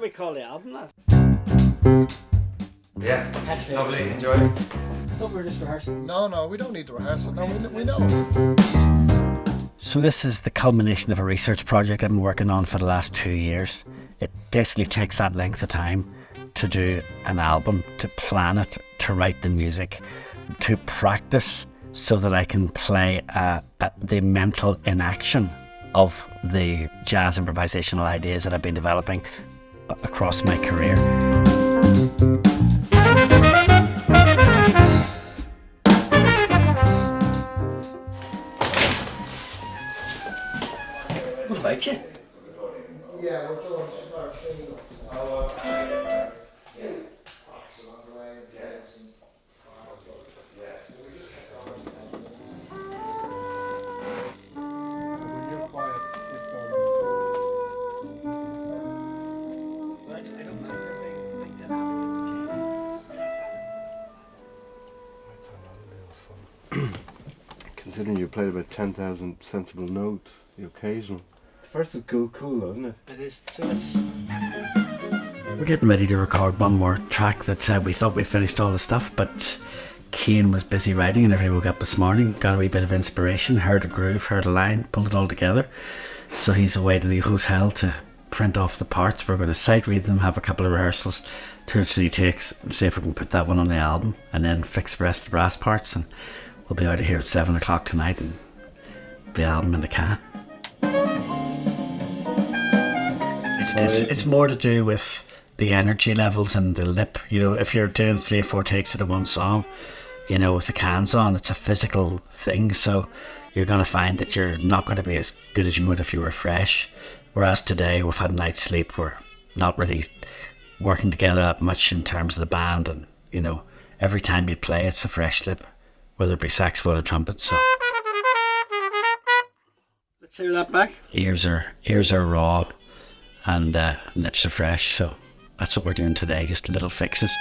we call the album that? Yeah, lovely, enjoy it. I thought we were just rehearsing. No, we don't need to rehearse it. No, we know. So this is the culmination of a research project I've been working on for the last 2 years. It basically takes that length of time to do an album, to plan it, to write the music, to practice so that I can play the mental inaction of the jazz improvisational ideas that I've been developing across my career. What about you? Yeah, we're doing start cleaning up. Considering you played about 10,000 sensible notes, the occasional. The first is cool, isn't it? It is. So we're getting ready to record one more track that we thought we'd finished all the stuff, but Cian was busy writing and everybody woke up this morning, got a wee bit of inspiration, heard a groove, heard a line, pulled it all together. So he's away to the hotel to print off the parts. We're going to sight read them, have a couple of rehearsals, 2 or 3 takes, see if we can put that one on the album, and then fix the rest of the brass parts, and we'll be out of here at 7 o'clock tonight and the album in the can. It's more to do with the energy levels and the lip. You know, if you're doing 3 or 4 takes of one song, you know, with the cans on, it's a physical thing, so you're going to find that you're not going to be as good as you would if you were fresh. Whereas today we've had a night's sleep, we're not really working together that much in terms of the band, and you know, every time you play it's a fresh lip, whether it be saxophone or trumpet. So let's hear that back. Ears are raw and lips are fresh, so that's what we're doing today, just little fixes.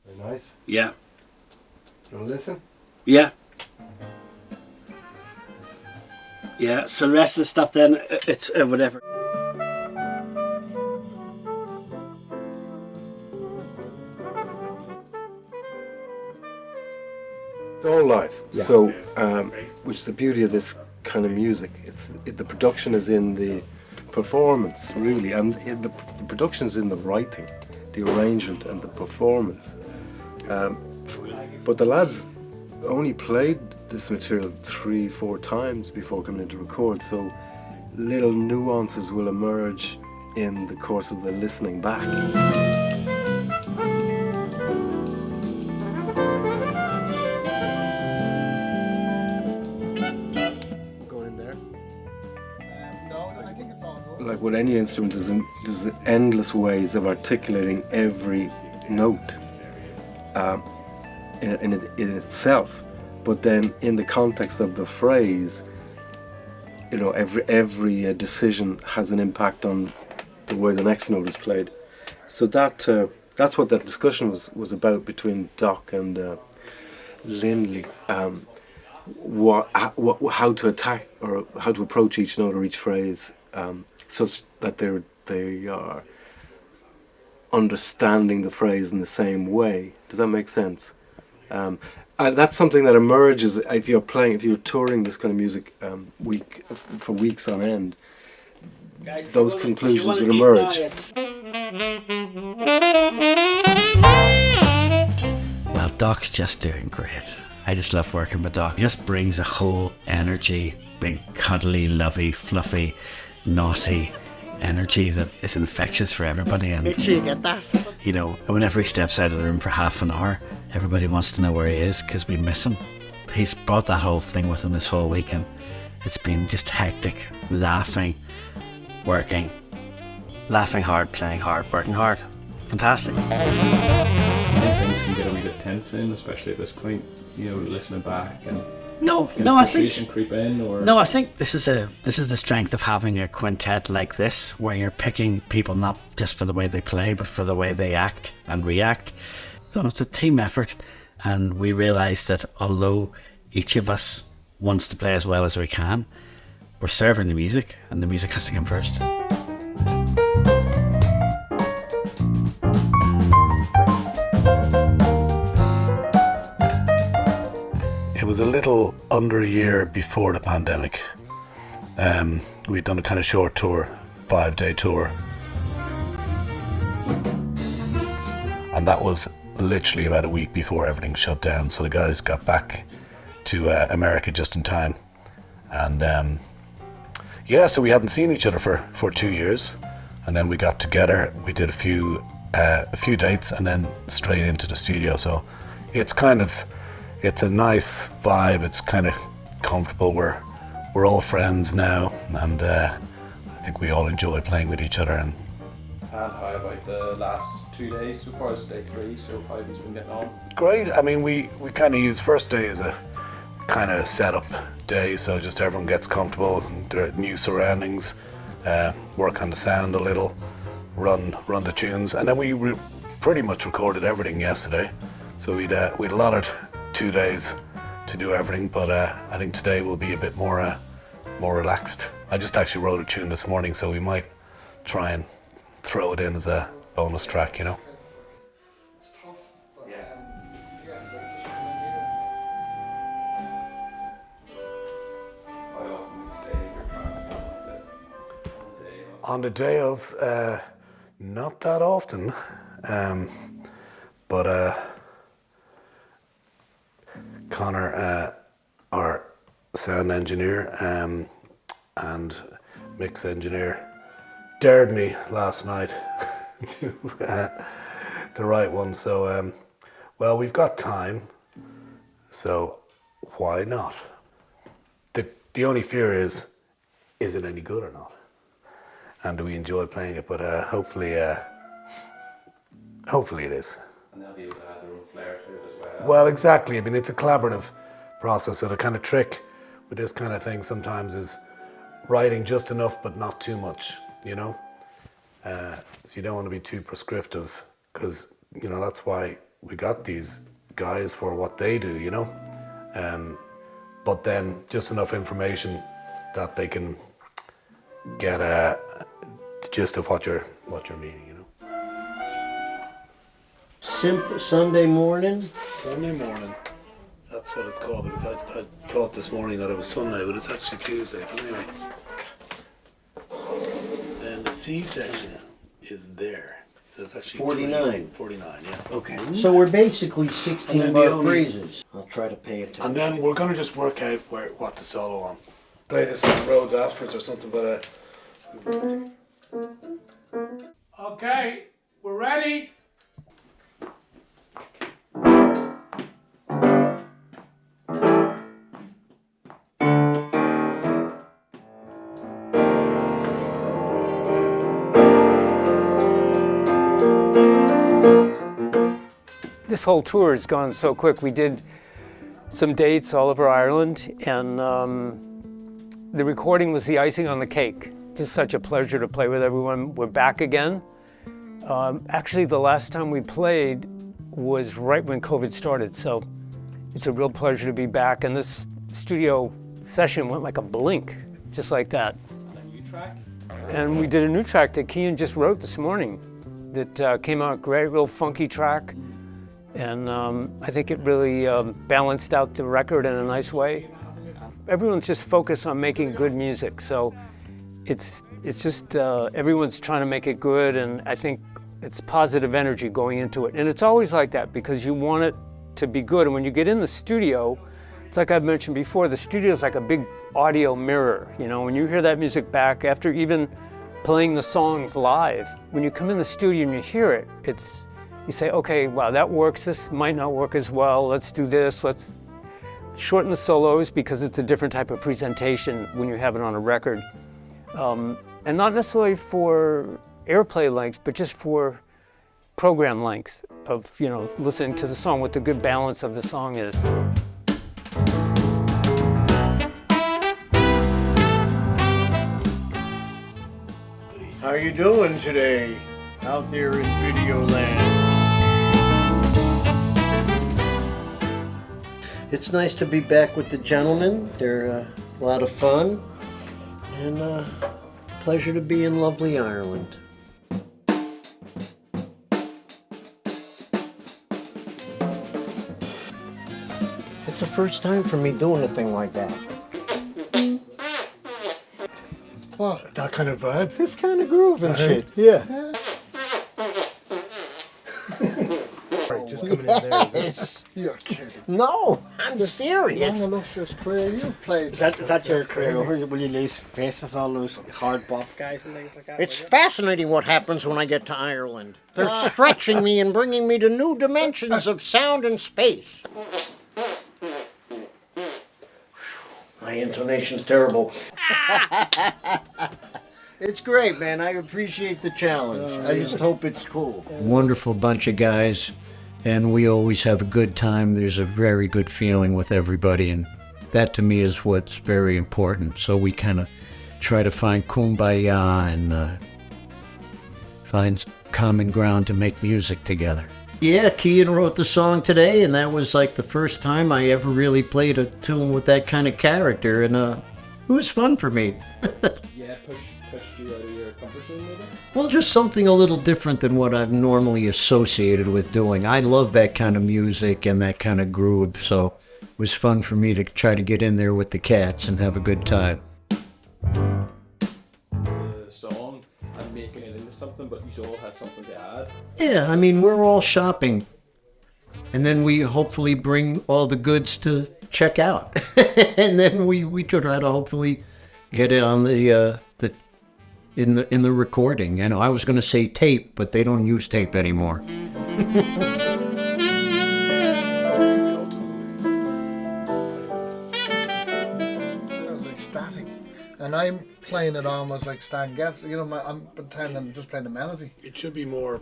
Very nice. Yeah. You want to listen? Yeah. Yeah, so the rest of the stuff then, it's whatever. It's all live. Yeah. So, which is the beauty of this kind of music. The production is in the performance, really, and the production is in the writing, the arrangement and the performance. But the lads only played this material 3-4 times before coming in to record, so little nuances will emerge in the course of the listening back. Going in there? No, I think it's all good. Like with any instrument, there's endless ways of articulating every note in itself. But then, in the context of the phrase, you know, every decision has an impact on the way the next note is played. So that's what that discussion was about between Doc and Linley. How to attack or how to approach each note or each phrase, such that they are understanding the phrase in the same way. Does that make sense? That's something that emerges if you're touring this kind of music for weeks on end. Guys, those conclusions would emerge. Well, Doc's just doing great. I just love working with Doc. He just brings a whole energy, big, cuddly, lovey, fluffy, naughty energy that is infectious for everybody. And make sure you get that. You know, whenever he steps out of the room for half an hour, everybody wants to know where he is because we miss him. He's brought that whole thing with him this whole weekend. It's been just hectic, laughing, working, laughing hard, playing hard, working hard. Fantastic. Things can get a wee bit tense in, especially at this point, you know, listening back and I think creep in, or I think this is the strength of having a quintet like this, where you're picking people not just for the way they play, but for the way they act and react. So it's a team effort, and we realise that although each of us wants to play as well as we can, we're serving the music, and the music has to come first. It was a little under a year before the pandemic. We'd done a kind of short tour, 5-day tour. And that was literally about a week before everything shut down. So the guys got back to America just in time. And so we hadn't seen each other for 2 years. And then we got together, we did a few dates, and then straight into the studio. So it's a nice vibe, it's kind of comfortable. We're all friends now, and I think we all enjoy playing with each other. And how about the last 2 days so far? It's day 3, so how have you been getting on? great. I mean, we kind of use first day as a kind of setup day, so just everyone gets comfortable, their new surroundings, work on the sound a little, run the tunes, and then we pretty much recorded everything yesterday. So we'd allotted 2 days to do everything, but I think today will be a bit more relaxed. I just actually wrote a tune this morning, so we might try and throw it in as a bonus track, you know. It's tough, but Yeah. so just come in here. How often would you say you're trying to come like this? On the day of, not that often, but Connor, our sound engineer and mix engineer, dared me last night to write one. So, well, we've got time, so why not? The only fear is it any good or not? And do we enjoy playing it? But hopefully it is. And they'll be able to add their own flair to it as well. Well, exactly. I mean, it's a collaborative process. So the kind of trick with this kind of thing sometimes is writing just enough, but not too much, you know? So you don't want to be too prescriptive, because, you know, that's why we got these guys for what they do, you know? But then just enough information that they can get the gist of what you're meaning, you know? Sunday morning. Sunday morning. That's what it's called, because I thought this morning that it was Sunday, but it's actually Tuesday. But anyway. And the C section is there. So it's actually 49. 49, yeah. Okay. So we're basically And 16 then bar the only- phrases. I'll try to pay attention. And then we're going to just work out what to solo on. Play this on the roads afterwards or something, but... Okay, we're ready. This whole tour has gone so quick. We did some dates all over Ireland, and the recording was the icing on the cake. Just such a pleasure to play with everyone. We're back again. Actually, the last time we played was right when COVID started, so it's a real pleasure to be back. And this studio session went like a blink, just like that. A new track? And we did a new track that Cian just wrote this morning that came out great, real funky track. And I think it really balanced out the record in a nice way. Everyone's just focused on making good music, so it's just everyone's trying to make it good, and I think it's positive energy going into it. And it's always like that, because you want it to be good. And when you get in the studio, it's like I've mentioned before, the studio is like a big audio mirror. You know, when you hear that music back after even playing the songs live, when you come in the studio and you hear it, you say, okay, wow, that works. This might not work as well. Let's do this. Let's shorten the solos, because it's a different type of presentation when you have it on a record. And not necessarily for airplay length, but just for program length of, you know, listening to the song, what the good balance of the song is. How you doing today out there in video land? It's nice to be back with the gentlemen. They're a lot of fun. And pleasure to be in lovely Ireland. It's the first time for me doing a thing like that. What? That kind of vibe? This kind of groove and shit. Yeah. Right, just coming in there. Is You're kidding. No, I'm serious. Long illustrious career you've played. Is that your career? Will you lose face with all those hard bop guys and things like that? It's fascinating what happens when I get to Ireland. They're stretching me and bringing me to new dimensions of sound and space. My intonation's terrible. It's great, man. I appreciate the challenge. I just hope it's cool. Wonderful bunch of guys, and we always have a good time. There's a very good feeling with everybody, and that to me is what's very important. So we kind of try to find kumbaya and find common ground to make music together. Yeah, Cian wrote the song today, and that was like the first time I ever really played a tune with that kind of character, and it was fun for me. Yeah, pushed you out of your comfort zone maybe? Well, just something a little different than what I've normally associated with doing. I love that kind of music and that kind of groove, so it was fun for me to try to get in there with the cats and have a good time. The song and making it into something, but you all had something to add. Yeah, I mean, we're all shopping, and then we hopefully bring all the goods to check out, and then we try to hopefully get it on in the recording. You know, I was going to say tape, but they don't use tape anymore. Sounds like static. And I'm playing it almost like Stan Getz. You know, I'm pretending I'm just playing the melody. It should be more,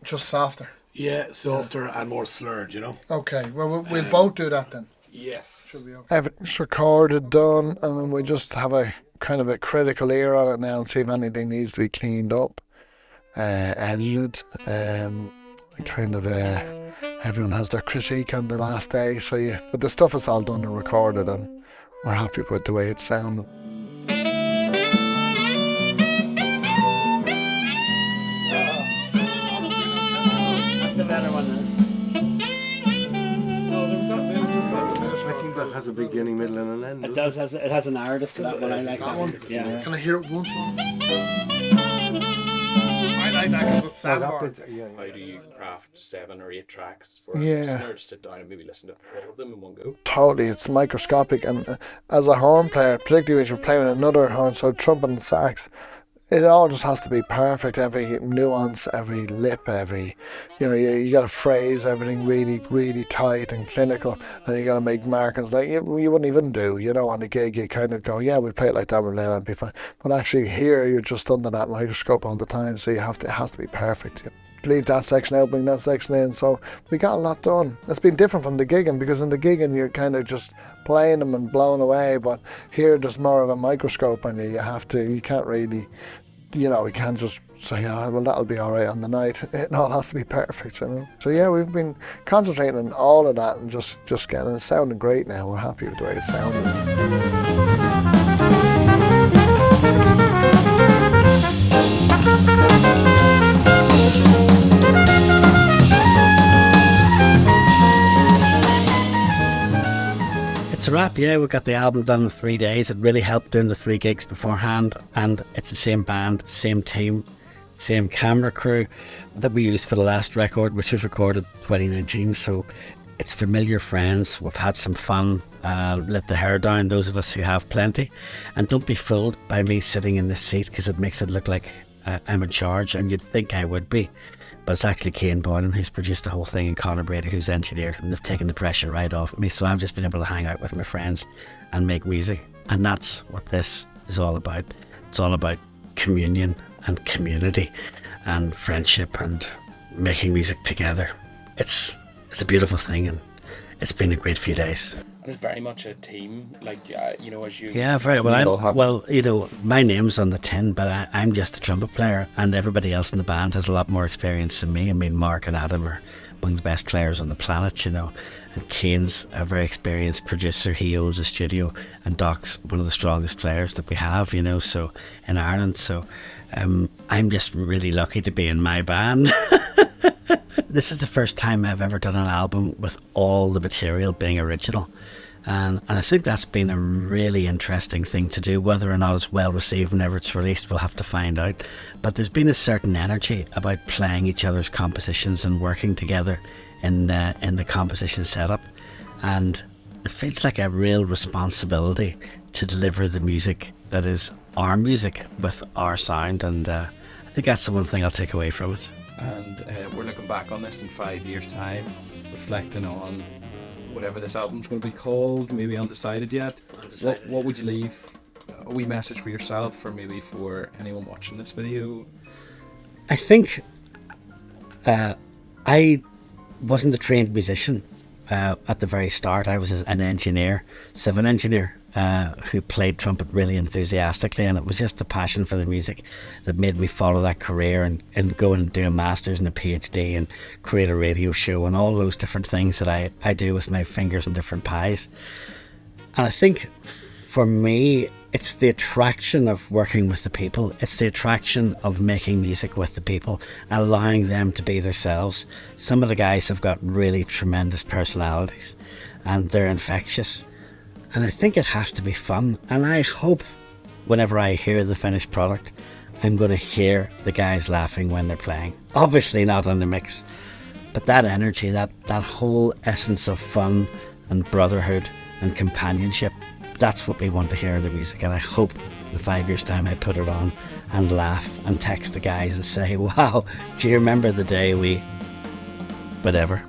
Just softer. yeah, softer and more slurred, you know? Okay, well, we'll both do that then. Yes. Should be okay. Everything's recorded, done, and then we just have a kind of a critical ear on it now and see if anything needs to be cleaned up, edited. Everyone has their critique on the last day, so yeah. But the stuff is all done and recorded, and we're happy with the way it sounded. That's a better one then. I think that has a beginning, middle, and an end. It does. It has a narrative to that one. I like that one. Yeah. Can I hear it once more? I like that because it's soundboard. How do you craft 7 or 8 tracks for Yeah. a listener to sit down and maybe listen to all of them in one go? Totally, it's microscopic, and as a horn player, particularly when you're playing another horn, so trumpet and sax, it all just has to be perfect. Every nuance, every lip, you got to phrase everything really, really tight and clinical, and you got to make markings like you wouldn't even do. You know, on a gig, you kind of go, yeah, we'll play it like that, we'll play it, that'll be fine. But actually, here you're just under that microscope all the time, so it has to be perfect. You know? Leave that section out, bring that section in. So we got a lot done. It's been different from the gigging, because in the gigging you're kind of just playing them and blown away, but here there's more of a microscope on you. You can't really, you can't just say, oh, well, that'll be all right on the night. It all has to be perfect, you know. So yeah, we've been concentrating on all of that and just getting it sounding great now. We're happy with the way it sounded. It's a wrap, yeah. We got the album done in 3 days. It really helped doing the 3 gigs beforehand, and it's the same band, same team, same camera crew that we used for the last record, which was recorded 2019. So it's familiar friends. We've had some fun. Let the hair down, those of us who have plenty, and don't be fooled by me sitting in this seat, because it makes it look like I'm in charge, and you'd think I would be. But it's actually Cian Boylan who's produced the whole thing, and Conor Brady who's engineered, and they've taken the pressure right off me. So I've just been able to hang out with my friends and make music, and that's what this is all about. It's all about communion and community and friendship and making music together. It's a beautiful thing, and it's been a great few days. And it's very much a team, like, as you... Yeah, very well. My name's on the tin, but I'm just a trumpet player, and everybody else in the band has a lot more experience than me. I mean, Mark and Adam are among the best players on the planet, you know. And Cian's a very experienced producer. He owns a studio, and Doc's one of the strongest players that we have, you know, so in Ireland. So I'm just really lucky to be in my band. This is the first time I've ever done an album with all the material being original. And I think that's been a really interesting thing to do. Whether or not it's well received whenever it's released, we'll have to find out. But there's been a certain energy about playing each other's compositions and working together in the composition setup. And it feels like a real responsibility to deliver the music that is our music with our sound. And I think that's the one thing I'll take away from it. And we're looking back on this in 5 years' time, reflecting on whatever this album's going to be called, maybe undecided yet. What would you leave? A wee message for yourself, or maybe for anyone watching this video? I think I wasn't a trained musician at the very start. I was an engineer, civil engineer, who played trumpet really enthusiastically, and it was just the passion for the music that made me follow that career and go and do a master's and a PhD and create a radio show and all those different things that I do with my fingers in different pies. And I think for me, it's the attraction of working with the people. It's the attraction of making music with the people, allowing them to be themselves. Some of the guys have got really tremendous personalities, and they're infectious. And I think it has to be fun. And I hope whenever I hear the finished product, I'm going to hear the guys laughing when they're playing. Obviously not on the mix, but that energy, that whole essence of fun and brotherhood and companionship, that's what we want to hear in the music. And I hope in 5 years' time I put it on and laugh and text the guys and say, wow, do you remember the day we... whatever.